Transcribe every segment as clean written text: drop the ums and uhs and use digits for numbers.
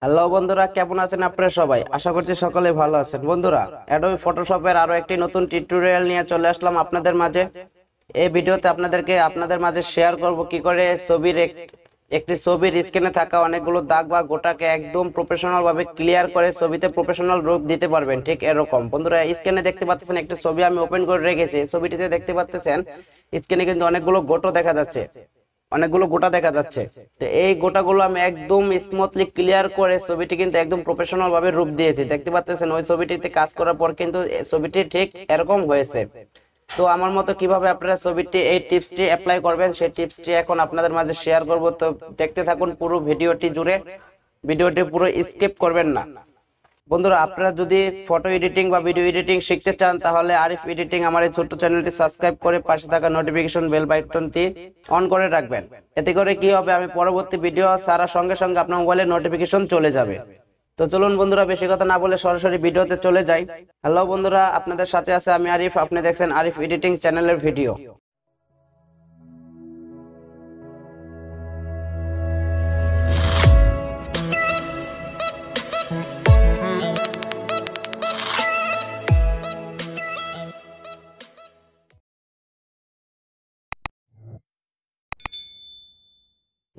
Hello বন্ধুরা, কেমন আছেন আপনারা সবাই? আশা করছি সকলে ভালো আছেন। বন্ধুরা, অ্যাডোবি ফটোশপের আরো একটি নতুন টিউটোরিয়াল নিয়ে চলে আসলাম আপনাদের মাঝে। এই ভিডিওতে আপনাদের মাঝে শেয়ার করব কি করে একটি ছবির স্ক্রিনে থাকা অনেকগুলো দাগ বা গোটাকে একদম প্রফেশনাল ভাবে ক্লিয়ার করে ছবিতে প্রফেশনাল রূপ দিতে পারবেন। ঠিক এরকম বন্ধুরা, স্ক্রিনে দেখতে পাচ্ছেন একটি ছবি আমি ওপেন করে রেখেছি। ছবিটিতে দেখতে পাচ্ছেন স্ক্রিনে কিন্তু অনেকগুলো গোটা দেখা যাচ্ছে। তো এই গোটাগুলো আমি একদম স্মুথলি ক্লিয়ার করে ছবিটি কিন্তু একদম প্রফেশনাল ভাবে রূপ দিয়েছি। দেখতে পাচ্ছেন ওই ছবিটিতে কাজ করার পর কিন্তু ছবিটি ঠিক এরকম হয়েছে। তো আমার মতো কিভাবে আপনারা এই টিপসটি অ্যাপ্লাই করবেন সেই টিপসটি এখন আপনাদের মাঝে শেয়ার করব। তো দেখতে থাকুন পুরো ভিডিওটি জুড়ে, ভিডিওটি পুরো স্কিপ করবেন না। বন্ধুরা, আপনারা যদি ফটো এডিটিং বা ভিডিও এডিটিং শিখতে চান তাহলে আরিফ এডিটিং আমার এই ছোট্ট চ্যানেলটি সাবস্ক্রাইব করে পাশে থাকা নোটিফিকেশন বেল বাটনটি অন করে রাখবেন। এতে করে কি হবে, আমি পরবর্তী ভিডিও ছাড়ার সঙ্গে সঙ্গে আপনার মোবাইলে নোটিফিকেশন চলে যাবে। তো চলুন বন্ধুরা, বেশি কথা না বলে সরাসরি ভিডিওতে চলে যাই। হ্যালো বন্ধুরা, আপনাদের সাথে আছে আমি আরিফ। আপনি দেখছেন আরিফ এডিটিং চ্যানেলের ভিডিও।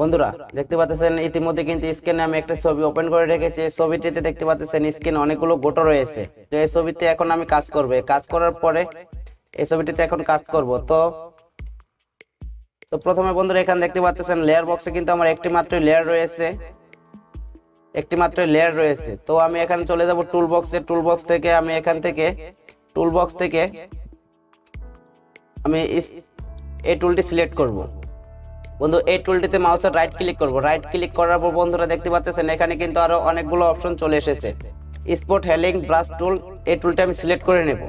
বন্ধুরা, দেখতে পাচ্ছেন ইতিমধ্যে কিন্তু স্ক্রিনে আমি একটা ছবি ওপেন করে রেখেছি। ছবিটিতে দেখতে পাচ্ছেন স্ক্রিনে অনেকগুলো গোটো রয়েছে। তো এই ছবিতে এখন আমি কাজ করার পরে এই ছবিটিতে এখন কাজ করব। তো প্রথমে বন্ধুরা, এখানে দেখতে পাচ্ছেন লেয়ার বক্সে কিন্তু আমার একটি মাত্র লেয়ার রয়েছে। তো আমি এখানে চলে যাব টুল বক্স থেকে আমি এই টুলটি সিলেক্ট করব। বন্ধু, এই টুলটিতে মাউসের রাইট ক্লিক করব। রাইট ক্লিক করার পর বন্ধুরা দেখতে পাচ্ছেন এখানে কিন্তু আরো অনেকগুলো অপশন চলে এসেছে। স্পট হেলিং ব্রাশ টুল, এই টুলটা আমি সিলেক্ট করে নেব।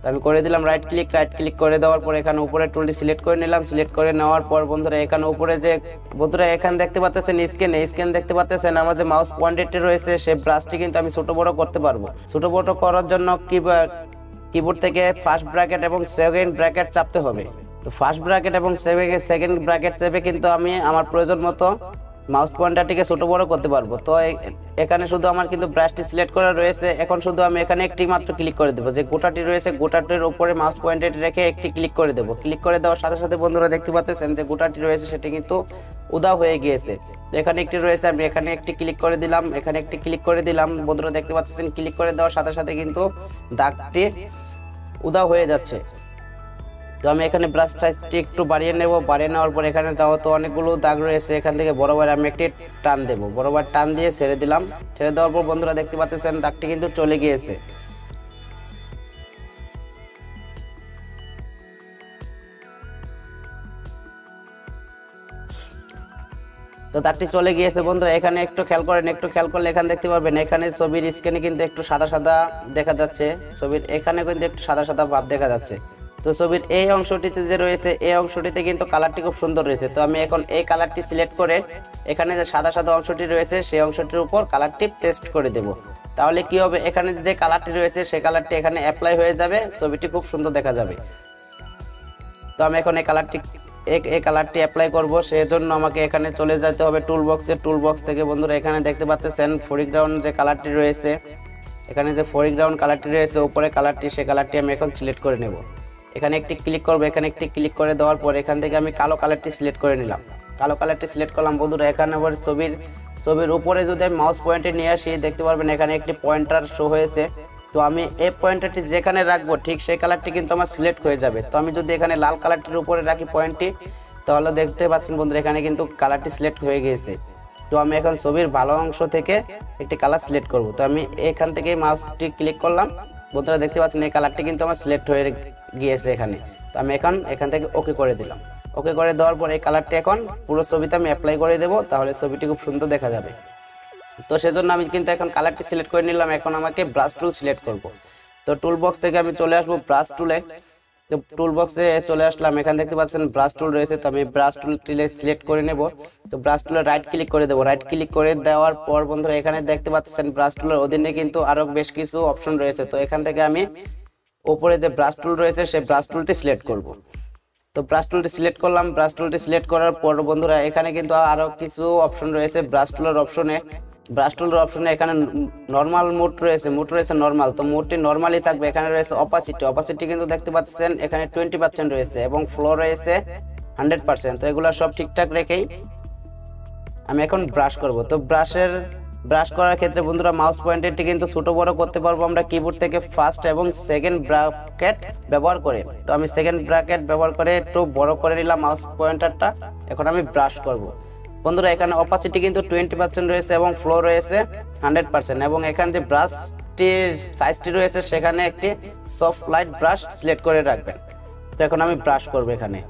তো আমি করে দিলাম রাইট ক্লিক করে দেওয়ার পর এখানে উপরে টুলটি সিলেক্ট করে নিলাম। সিলেক্ট করে নেওয়ার পর বন্ধুরা এখানে উপরে এখানে দেখতে পাচ্ছেন স্ক্যান দেখতে পাচ্ছেন আমার যে মাউস পয়েন্টারটি রয়েছে সেই ব্রাশটি কিন্তু আমি ছোট বড় করতে পারবো। ছোট বড় করার জন্য কিবোর্ড থেকে ফার্স্ট ব্র্যাকেট এবং সেকেন্ড ব্র্যাকেট চাপতে হবে। তো ফার্স্ট ব্র্যাকেট এবং সেকেন্ড ব্র্যাকেট চেপে কিন্তু আমি আমার প্রয়োজন মতো মাউস পয়েন্টারটিকে ছোট বড় করতে পারবো। তো এখানে শুধু আমার কিন্তু ব্রাশটি সিলেক্ট করা রয়েছে। এখন শুধু আমি এখানে একটি মাত্র ক্লিক করে দেবো। যে গোটাটি রয়েছে গোটাটির উপরে মাউস পয়েন্টারটি রেখে একটি ক্লিক করে দেবো। ক্লিক করে দেওয়ার সাথে সাথে বন্ধুরা দেখতে পাচ্ছেন যে গোটাটি রয়েছে সেটি কিন্তু উধাও হয়ে গিয়েছে। তো এখানে একটি রয়েছে, আমি এখানে একটি ক্লিক করে দিলাম। বন্ধুরা দেখতে পাচ্ছেন ক্লিক করে দেওয়ার সাথে সাথে কিন্তু দাগটি উধাও হয়ে যাচ্ছে। তো আমি এখানে ব্রাশ সাইজটি একটু বাড়িয়ে নেব। বাড়িয়ে নেওয়ার পর এখানে যাওয়া তো অনেকগুলো দাগ রয়েছে, এখান থেকে বরাবর আমি একটি টান দেব। বরাবর টান দিয়ে ছেড়ে দিলাম। ছেড়ে দেওয়ার পর বন্ধুরা দেখতে পাচ্ছেন দাগটি কিন্তু চলে গিয়েছে। তো দাগটি চলে গিয়েছে বন্ধুরা। এখানে একটু খেয়াল করলে এখানে দেখতে পারবেন এখানে ছবির স্ক্রিনে কিন্তু একটু সাদা সাদা দেখা যাচ্ছে। ছবির এখানে কিন্তু একটু সাদা সাদা ভাব দেখা যাচ্ছে। তো ছবির এই অংশটিতে যে রয়েছে এই অংশটিতে কিন্তু কালারটি খুব সুন্দর রয়েছে। তো আমি এখন এই কালারটি সিলেক্ট করে এখানে যে সাদা সাদা অংশটি রয়েছে সেই অংশটির উপর কালারটি পেস্ট করে দেব। তাহলে কি হবে, এখানে যে কালারটি রয়েছে সেই কালারটি এখানে অ্যাপ্লাই হয়ে যাবে, ছবিটি খুব সুন্দর দেখা যাবে। তো আমি এখন এই কালারটি অ্যাপ্লাই করব। সেজন্য আমাকে এখানে চলে যেতে হবে টুল বক্স থেকে। বন্ধুরা এখানে দেখতে পাচ্ছেন ফোরগ্রাউন্ড যে কালারটি রয়েছে, এখানে যে ফোরগ্রাউন্ড কালারটি রয়েছে উপরে কালারটি, সেই কালারটি আমি এখন সিলেক্ট করে নেব। এখানে একটি ক্লিক করব। এখানে একটি ক্লিক করে দেওয়ার পর এখান থেকে আমি কালো কালারটি সিলেক্ট করে নিলাম। কালো কালারটি সিলেক্ট করলাম। বন্ধুরা এখানে আবার ছবির উপরে যদি আমি মাউস পয়েন্টে নিয়ে আসি দেখতে পারবেন এখানে একটি পয়েন্টার শো হয়েছে। তো আমি এই পয়েন্টারটি যেখানে রাখবো ঠিক সেই কালারটি কিন্তু আমার সিলেক্ট হয়ে যাবে। তো আমি যদি এখানে লাল কালারটির উপরে রাখি পয়েন্টটি, তাহলে দেখতে পাচ্ছেন বন্ধুরা এখানে কিন্তু কালারটি সিলেক্ট হয়ে গিয়েছে। তো আমি এখন ছবির ভালো অংশ থেকে একটি কালার সিলেক্ট করব। তো আমি এখান থেকে মাউসটি ক্লিক করলাম। বন্ধুরা দেখতে পাচ্ছেন এই কালারটি কিন্তু আমার সিলেক্ট হয়ে গিয়েছে এখানে। তো আমি এখান থেকে ওকে করে দিলাম। ওকে করে দেওয়ার পর এই কালারটি এখন পুরো ছবিতে আমি অ্যাপ্লাই করে দেবো, তাহলে ছবিটি খুব সুন্দর দেখা যাবে। তো সেজন্য আমি কিন্তু এখন কালারটি সিলেক্ট করে নিলাম। এখন আমাকে ব্রাশ টুল সিলেক্ট করব। তো টুল বক্স থেকে আমি চলে আসবো ব্রাশ টুলে। তো টুল বক্সে চলে আসলাম। এখানে দেখতে পাচ্ছেন ব্রাশ টুল রয়েছে, তো আমি ব্রাশ টুলটি সিলেক্ট করে নেব। তো ব্রাশ টুলে রাইট ক্লিক করে দেবো। রাইট ক্লিক করে দেওয়ার পর বন্ধুরা এখানে দেখতে পাচ্ছেন ব্রাশ টুলের অধীনে কিন্তু আরো বেশ কিছু অপশন রয়েছে। তো এখান থেকে আমি উপরে যে ব্রাশ টুল রয়েছে সেই ব্রাশ টুলটি সিলেক্ট করব। তো ব্রাশ টুলটি সিলেক্ট করলাম। ব্রাশ টুলটি সিলেক্ট করার পর বন্ধুরা এখানে কিন্তু আরো কিছু অপশন রয়েছে ব্রাশ টুলের অপশনে। ব্রাশ টুলের অপশনে এখানে নরমাল মোড রয়েছে নরমাল, তো মোডটি নরমালি থাকবে। এখানে রয়েছে অপাসিটি কিন্তু দেখতে পাচ্ছেন এখানে 20% রয়েছে এবং ফ্লো রয়েছে 100%। তো এগুলো সব ঠিকঠাক রেখেই আমি এখন ব্রাশ করব। তো ব্রাশ করার ক্ষেত্রে বন্ধুরা মাউস পয়েন্টারটি কিন্তু ছোট বড় করতে পারবো আমরা কিবোর্ড থেকে ফার্স্ট এবং সেকেন্ড ব্র্যাকেট ব্যবহার করে। তো আমি সেকেন্ড ব্র্যাকেট ব্যবহার করে একটু বড় করে নিলাম মাউস পয়েন্টারটা। এখন আমি ব্রাশ করব। বন্ধুরা এখানে অপাসিটি কিন্তু 20% রয়েছে এবং ফ্লো রয়েছে 100%, এবং এখানে যে ব্রাশটির সাইজটি রয়েছে সেখানে একটি সফট লাইট ব্রাশ সিলেক্ট করে রাখবেন। তো এখন আমি ব্রাশ করব এখানে।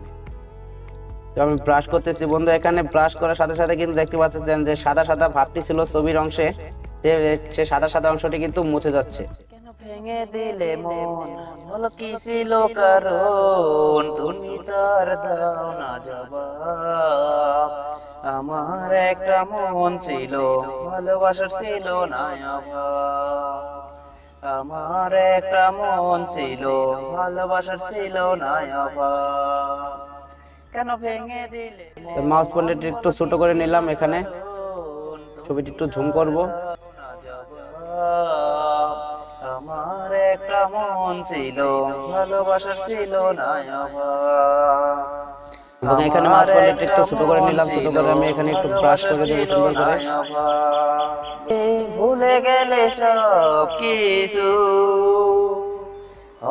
তো আমি ব্রাশ করতেছি বন্ধু। এখানে ব্রাশ করার সাথে সাথে কিন্তু দেখতে পাচ্ছেন যে সাদা সাদা ভাবটি ছিল ছবির অংশে, সে সাদা সাদা অংশটি কিন্তু মুছে যাচ্ছে। কেন ভেঙে দিলে মন, বলো কি ছিল কারণ, তুমি তার দাও না জবাব। আমার একটা মন ছিল, ভালোবাসার ছিল না অভাব। আমার একটা মন ছিল, ভালোবাসার ছিল না অভাব। কেন ভেঙে দিলে মাউস পয়েন্টারটি একটু ছোট করে নিলাম। এখানে ছবিটি একটু জুম করব। আমার একটা মন ছিল, ভালোবাসার ছিল না অভাব। এবং এখানে মাউস পয়েন্টারটি একটু ছোট করে নিলাম। ছোট করে আমি এখানে একটু ব্রাশ করে দেব সুন্দর করে। ভুলে গেলে সব কিছু,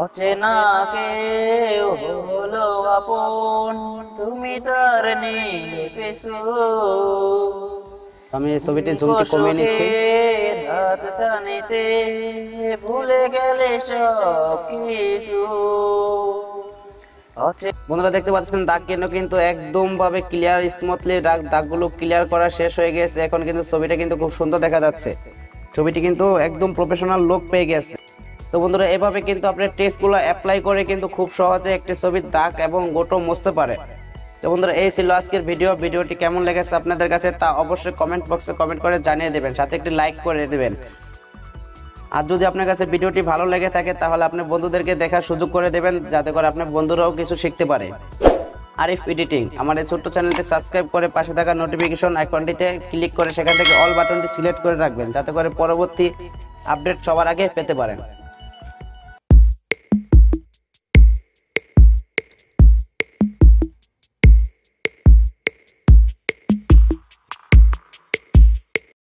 অচেনা কেউ হলো আপন, তুমি তার নিয়ে পেছো। আমি ছবিটি জুমটি কমিয়ে নিচ্ছি। রাত জানিতে ভুলে গেলে সব কিছু। বন্ধুরা দেখতে পাচ্ছেন দাগ কিন্তু একদম ভাবে ক্লিয়ার স্মুথলি দাগগুলো ক্লিয়ার করা শেষ হয়ে গেছে। এখন কিন্তু ছবিটা কিন্তু খুব সুন্দর দেখা যাচ্ছে। ছবিটি কিন্তু একদম প্রফেশনাল লুক পেয়ে গেছে। তো বন্ধুরা এভাবে কিন্তু আপনি টেস্টগুলো অ্যাপ্লাই করে কিন্তু খুব সহজে একটি ছবির দাগ এবং গোটো মুছতে পারে। তো বন্ধুরা এই ছিল আজকের ভিডিওটি কেমন লেগেছে আপনাদের কাছে তা অবশ্যই কমেন্ট বক্সে কমেন্ট করে জানিয়ে দেবেন, সাথে একটি লাইক করে দেবেন। আর যদি আপনার কাছে ভিডিওটি ভালো লেগে থাকে তাহলে আপনি বন্ধুদেরকে দেখার সুযোগ করে দেবেন, যাতে করে আপনার বন্ধুরাও কিছু শিখতে পারে। আরিফ এডিটিং আমার এই ছোট্ট চ্যানেলটি সাবস্ক্রাইব করে পাশে থাকা নোটিফিকেশন আইকনটিতে ক্লিক করে সেখান থেকে অল বাটনটি সিলেক্ট করে রাখবেন, যাতে করে পরবর্তী আপডেট সবার আগে পেতে পারেন।